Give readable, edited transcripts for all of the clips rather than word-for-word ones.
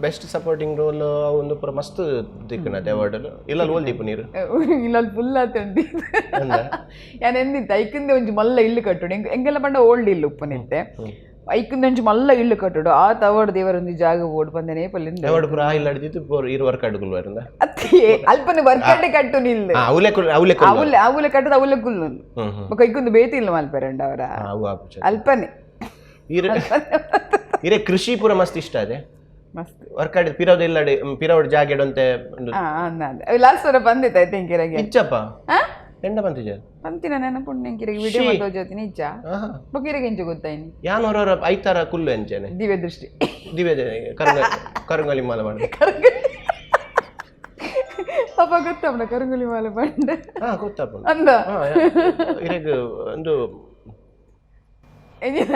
best supporting roll ಒಂದು ಪೂರ ಮಸ್ತ್ ದಿಕ್ಕನತೆ ಅವಾರ್ಡ್ ಇಲ್ಲ ಓಲ್ ದೀಪ ನೀರು ಇಲ್ಲ ಫುಲ್ ಆತಂಡಿ ಯಾನ್ ಎಂದಿತ್ತ ಐಕಂದೆ ಒಂಜಿ ಮಲ್ಲ ಇಲ್ಲು ಕಟ್ಟುಡು ಎಂಗೆಲ್ಲ ಪಂಡ ಓಲ್ಡ್ ಇಲ್ಲು ಉಪ್ಪನಿತ್ತೆ ಐಕಂದೆ ಒಂಜಿ ಮಲ್ಲ ಇಲ್ಲು ಕಟ್ಟುಡು ಆತ ಅವಾರ್ಡ್ ದೇವರ ಒಂಜಿ ಜಾಗ ಓಡ್ ಬಂದನೆ ಪಲ್ಲಿಂದ ಅವಾರ್ಡ್ ಪೂರ ಇಲ್ಲ ಅಡಿದಿತ್ತು ಪೂರ ಇರು ವರ್ಕ್ ಅಡ್ಗುಲ್ ಬರಂದ ಅತ್ತೆ ಅಲ್ಪನೆ ವರ್ಕಡೆ ಕಟ್ಟು ನಿಲ್ಲು ಅವಲೆ ಅವಲೆ ಕಟ್ಟದ ಅವಲೆ ಕುಲ್ಲು ಬೊಕ ಐಕಂದು ಬೇತಿ ಇಲ್ಲ ಮಲ್ಪರಂಡ ಅವರ ಅಲ್ಪನೆ ಇರೆ ಕೃಷಿ ಪೂರ ಮಸ್ತ್ ಇಷ್ಟ ಅದೇ ಮಸ್ತ್ ವರ್ಕ್ ಆಡಿದ ಪಿರೋದು ಇಲ್ಲ ಪಿರೋಡ್ ಜಾಗೆಡಂತೆ ಲಾಸ್ಟ್ ವರ ಬಂದಿತ್ತು ಐ ಥಿಂಕ್ ಇರಗೆ ಇಚ್ಚಪ್ಪ ಎಂಡ ಬಂತಿಜ ಬಂತಿನ ನೆನಪುಂಡು ನೆಂಕಿರಗೆ ವಿಡಿಯೋ ಮಾಡ್ತಾ ಜೊತೆ ನಿಜ ಬಕಿರಗೆ ಎಂಚ ಗೊತ್ತಾಯಿನಿ ಯಾನ್ ಹೊರ ಐತಾರ ಕುಲ್ಲು ಎಂಚೇನೆ ದಿವ್ಯ ದೃಷ್ಟಿ ಕರಂಗಲಿ ಮಾಲ ಮಾಡಿ ಅಪ್ಪ ಗೊತ್ತಪ್ಪಣ ಕರಂಗಲಿ ಮಾಲೆ ಬಂಡ ಗೊತ್ತಪ್ಪ ಅಂದ ಇರಗ ಒಂದು ಏನಿಲ್ಲ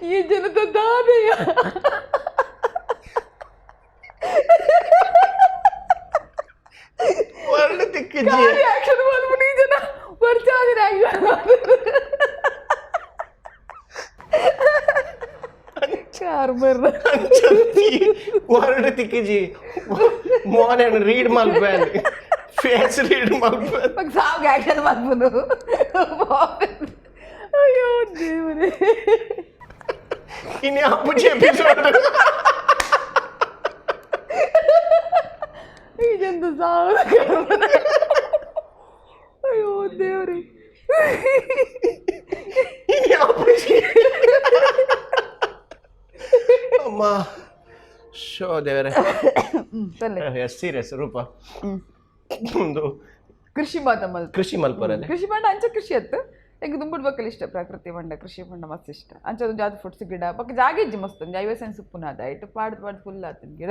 ಈ ಜನದ ದಾನೆಯ ವರ್ಣ ತಿಕ್ಕಿಜಿ ಆಕ್ಷನ್ ಮಾಡ್ಬಿಟ್ಟು ಈ ಜನ ಬರ್ಚಾದಿರ ಚಾರ್ಮರ್ ವರ್ಣ ತಿಕ್ಕಿಜಿ ಮೋನೆ ರೀಡ್ ಮಲ್ಪೇನ್ ಫೇಸ್ ರೀಡ್ ಮಲ್ಪೇನ್ ಮಗ ಸಾವ್ ಆಕ್ಷನ್ ಮಾಡ್ಬೋದು ಅಯ್ಯೋ ದೇವರೇ ಇನ್ನು ಅಪ್ಪುಜಿ ಎಪಿಸೋಡ್ ಇದೆಂತ ಸಾವು ಅಯ್ಯೋ ದೇವರೇ ಇನ್ನು ಅಪ್ಪುಜಿ ಅಮ್ಮ ಶೋ ದೇವರೇ ಸೀರಿಯಸ್ ರೂಪ ಒಂದು ಕೃಷಿ ಮಾತಮ್ಮಲ್ ಕೃಷಿ ಮಲ್ಪರದೆ ಕೃಷಿ ಬಂಡ ಅಂಚ ಕೃಷಿ ಅತ್ತು ಈಗ ದುಂಬುಡ್ ಬಕ್ಕಲ್ ಇಷ್ಟ ಪ್ರಕೃತಿ ಬಂಡ ಕೃಷಿ ಬಂಡ ಮಸ್ತ್ ಇಷ್ಟ ಅಂಚ ಜಾತ ಫ್ರೂಟ್ಸ್ ಗಿಡ ಬಕ್ಕ ಜಾಗ ಇಜ್ಜಿ ಮಸ್ತ್ ಒಂದು 50 ಸೆನ್ಸ್ ಉಪ್ಪುನಾದ ಇಟ್ಟು ಪಾಡ್ದು ಫುಲ್ ಆತನ ಗಿಡ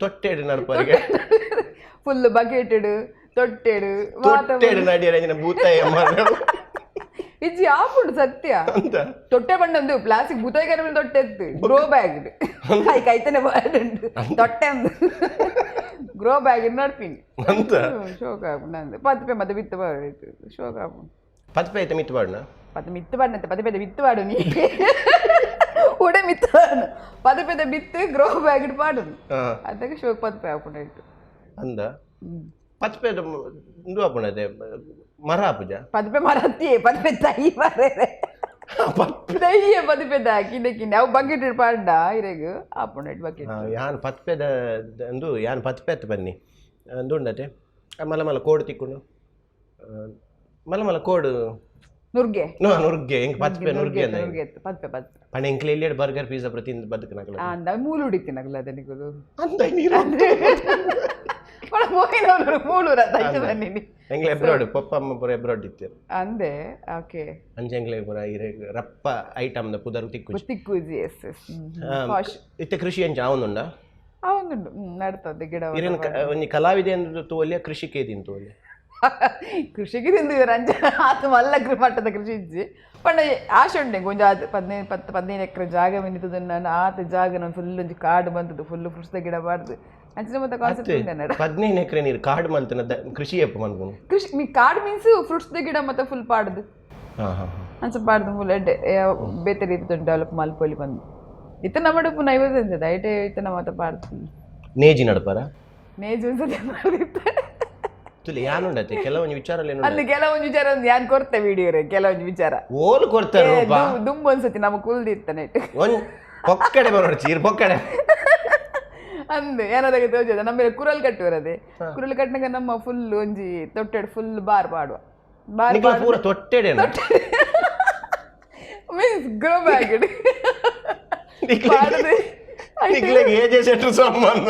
ತೊಟ್ಟೆಡು ನಡ್ಪರಿಗೆ ಫುಲ್ ಬಕೆಟೆಡು ತೊಟ್ಟೆಡು ತೊಟ್ಟೆಡು ನಡಿಯರ ಭೂತಾಯ ಇಜ್ಜಿ ಆಪುಂಡು ಸತ್ಯ ತೊಟ್ಟೆ ಬಂಡೊಂದು ಪ್ಲಾಸ್ಟಿಕ್ ಬೂತಾಯಿ ಮೇಲೆ ತೊಟ್ಟೆ ಎತ್ತು ಗ್ರೋ ಬ್ಯಾಗ್ ಕೈತನೆ ಬಾಡುಂಡು ತೊಟ್ಟೆ ಅಂದು ಗ್ರೋ ಬ್ಯಾಗ್ ನಡ್ಪಿನಿ ಶೋಕ ಆಪುಂಡು ಪತ್ಪೆ ಮತ್ತೆ ಬಿತ್ತು ಬಾಡಿತ್ತು ಶೋಕ ಆಪುಂಡು ಪತ್ಪೆ ಐತೆ ಮಿತ್ತು ಬಾಡ್ನ ಪದ ಮಿತ್ತು ಬಾಡ್ನಂತೆ ಪದ ಬಿತ್ತು ಬಾಡು ನೀ ಉಡೆ ಮಿತ್ತು ಬಾಡು ಪದ ಬಿತ್ತು ಗ್ರೋ ಬ್ಯಾಗ್ ಇಟ್ಟು ಬಾಡು ಅದಕ್ಕೆ ಶೋಕ ಪತ್ಪೆ ಆಪುಂಡು ಆಯ್ತು ಅಂದ ಪತ್ಪೆ ಇಂದು ಆಪುಂಡದೆ ಮರ ಆಪುಜ ಪದಪೆ ಮರ ಹತ್ತಿಯೇ ಪದಪೆ ತೈ ಮರೆ ತೈಯೇ ಪದಪೆ ಕಿಂದೆ ಕಿಂದೆ ಅವು ಬಕೆಟ್ ಇಟ್ಟು ಪಾಡ ಇರೆಗು ಆಪುಂಡು ಇಟ್ಟು ಬಕೆಟ್ ಯಾನ್ ಪತ್ಪೆದ ಒಂದು ಯಾನ್ ಪತ್ಪೆ ಎತ್ತು ಬನ್ನಿ ಒಂದು ಉಂಡತೆ ಮಲ್ಲ ಮಲ್ಲ ಕೋಡು ತಿಕ್ಕೊಂಡು ಮಲ್ಲ ಮಲ್ಲ ಕೋಡು ನುರ್ಗೆ ನುರ್ಗೆ ಹೆಂಗ್ ಪತ್ಪೆ ನುರ್ಗೆ ಪತ್ಪೆ ಪತ್ಪೆ ಪಣ ಎಂಕ್ಲೆ ಇಲ್ಲಿ ಬರ್ಗರ್ ಪಿಜ್ಜಾ ಪ್ರತಿ ಬದುಕನಾಗಲ್ಲ ಅಂದ ಮೂಲು ಹುಡಿತಿನಾಗಲ್ಲ ಅದ ನಿಗದು ಅಂದ ನೀರು ಪಣ ಮೋಯಿನವರು ಮೂಲೂರ ತೈತ ಬನ್ನಿ ಎಂಗ್ಲೆ ಎಬ್ರಾಡ್ ಪಪ್ಪ ಅಮ್ಮ ಪೂರ ಎಬ್ರಾಡ್ ಇತ್ತೀರು ಅಂದೆ ಓಕೆ ಅಂಚೆ ಎಂಗ್ಲೆ ಪೂರ ಇರೆ ರಪ್ಪ ಐಟಮ್ ದ ಪುದರು ತಿಕ್ಕು ತಿಕ್ಕುಜಿ ಎಸ್ ಇತ್ತೆ ಕೃಷಿ ಎಂಚ ಅವನುಂಡ ಅವನುಂಡು ನಡ್ತದೆ ಗಿಡ ಇರೇನು ಒಂಜಿ ಕಲಾವಿದೆ ಎಂದು ತೋಲ್ಯ ಕೃಷಿಕೆ ದಿನ ತೋಲ್ಯ ಕೃಷಿಗೆ ತಿಂದು ರಂಜ ಆತ ಮಲ್ಲ ಮಟ್ಟದ ಕೃಷಿ ಇಜ್ಜಿ ಪಂಡ ಆಶೆ ಉಂಟೆ ಕೊಂಚ ಅದು 15 ಎಕರೆ ಜಾಗ ಬಂದಿತ್ತು ನಾನು ಆತ ಜಾಗ ನಾನು ಫುಲ್ ಒಂಜಿ ಕಾಡು ಬಂದದ್ದು ಫುಲ್ ಫ್ರೂಟ್ಸ್ ಗಿಡ ಬಾರ್ದು ಅಂಚಿನ ಮತ್ತೆ ಕಾನ್ಸೆಪ್ಟ್ ಉಂಟೆ 15 ಎಕರೆ ನೀರು ಕಾಡು ಮಲ್ತನ ಕೃಷಿ ಎಪ್ಪ ಮನ್ಕೊಂಡು ಕೃಷಿ ಮೀ ಕಾಡು ಮೀನ್ಸ್ ಫ್ರೂಟ್ಸ್ ಗಿಡ ಮತ್ತೆ ಫುಲ್ ಪಾಡ್ದು ಅಂಚ ಪಾಡ್ದು ಫುಲ್ ಎಡ್ಡೆ ಬೇತೆ ರೀತಿ ಡೆವಲಪ್ ಮಲ್ಪೊಲಿ ಬಂದು ಇತ್ತ ನಮ್ಮ ಪುನಃ 50 ಅಂಚದ ಐಟೆ ಇತ್ತ ನಮ್ಮ ಮತ್ತೆ ಪಾಡ್ದು ನೇಜಿ ನಡ್ಪಾರ ನೇಜು ಅನ್ಸದೆ ಮಾಡಿತ್ತು ಯಾನುಂಡತೆ ಕೆಲವೊಂದು ವಿಚಾರ ಅಲ್ಲಿ ಕೆಲವೊಂದು ವಿಚಾರ ಯಾನ್ ಕೊಡ್ತೆ ವಿಡಿಯೋ ಕೆಲವೊಂದು ವಿಚಾರ ಓಲು ಕೊಡ್ತಾರೆ ದುಂಬು ಅನ್ಸತಿ ನಮಗೆ ಕುಲ್ದಿರ್ತಾನೆ ಪೊಕ್ಕಡೆ ಬರೋಣ ಚೀರ್ ಪೊಕ್ಕಡೆ ಅಂದೆ ಏನಾದಾಗ ತೋಜದ ನಮ್ಮ ಕುರಲ್ ಕಟ್ಟುವರದೆ ಕುರಲ್ ಕಟ್ಟಿನಾಗ ನಮ್ಮ ಫುಲ್ ಒಂಜಿ ತೊಟ್ಟೆಡು ಫುಲ್ ಬಾರ್ ಪಾಡುವ ಬಾರ್ ಪೂರ ತೊಟ್ಟೆಡೆ ಮೀನ್ಸ್ ಗ್ರೋ ಬ್ಯಾಗ್ ಸಂಬಂಧ